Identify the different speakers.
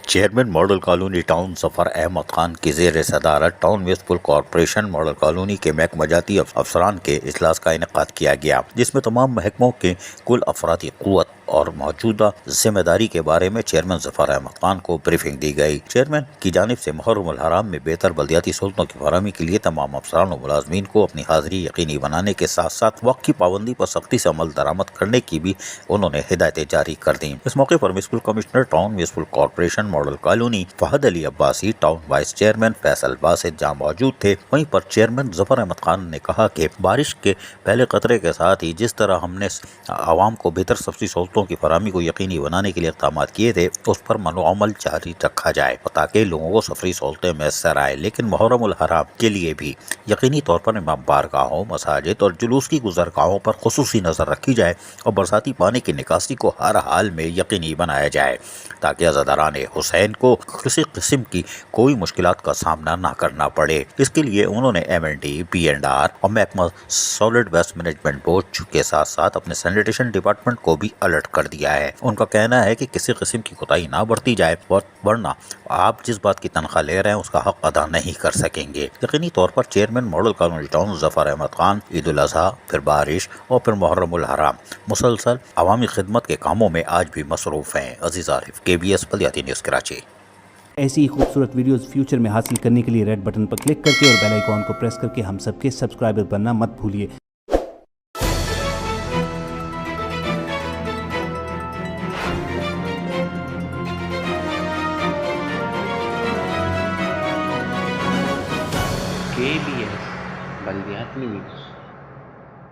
Speaker 1: Chairman model colony town ظفر احمد خان کی زیر صدارت town municipal corporation Model colony کے محکمہ جاتی افسران کے اجلاس کا انعقاد کیا گیا، جس میں تمام محکموں کے کل افرادی قوت اور موجودہ ذمہ داری کے بارے میں چیئرمین ظفر احمد خان کو بریفنگ دی گئی۔ چیئرمین کی جانب سے محرم الحرام میں بہتر بلدیاتی سہولتوں کی فراہمی کے لیے تمام افسران و ملازمین کو اپنی حاضری یقینی بنانے کے ساتھ ساتھ وقت کی پابندی پر سختی سے عمل درآمد کرنے کی بھی انہوں نے ہدایتیں جاری کر دیں۔ اس موقع پر municipal commissioner town municipal corporation Model Colony Fahad Ali Abbasi, town vice chairman Faisal Basit جہاں موجود تھے۔ وہیں پر چیئرمین ظفر احمد خان نے کہا کہ بارش کے پہلے قطرے کے ساتھ ہی جس طرح ہم نے عوام کو بہتر سبزی سہولتوں کی فراہمی کو یقینی بنانے کے لیے اقدامات کیے تھے، اس پر من و عمل جاری رکھا جائے تاکہ لوگوں کو سفری سہولتیں میسر آئے، لیکن محرم الحرام کے لیے بھی یقینی طور پر امام بارگاہوں، مساجد اور جلوس کی گزرگاہوں پر خصوصی نظر رکھی جائے اور برساتی پانی کی نکاسی کو ہر حال میں یقینی بنایا جائے تاکہ عزاداران حسین کو کسی قسم کی کوئی مشکلات کا سامنا نہ کرنا پڑے۔ اس کے لیے انہوں نے M&D، P&R اور محکمہ سالڈ ویسٹ مینجمنٹ بورڈ کے ساتھ ساتھ اپنے سینیٹیشن ڈپارٹمنٹ کو بھی الرٹ کر دیا ہے۔ ان کا کہنا ہے کہ کسی قسم کی کوتاہی نہ برتی جائے، ورنہ آپ جس بات کی تنخواہ لے رہے ہیں اس کا حق ادا نہیں کر سکیں گے۔ یقینی طور پر چیئرمین ماڈل کالونی ٹاؤن ظفر احمد خان عید الاضحیٰ، پھر بارش اور پھر محرم الحرام مسلسل عوامی خدمت کے کاموں میں آج بھی مصروف ہیں۔ عزیز عارف، KBS بلدیاتی نیوز کراچی۔
Speaker 2: ایسی ہی خوبصورت ویڈیوز فیوچر میں حاصل کرنے کے لیے ریڈ بٹن پر کلک کر کے اور بیل آئیکن کو پریس کر کے ہم سب کے سبسکرائبر بننا مت بھولیے۔
Speaker 3: KBS بلدیاتی نیوز۔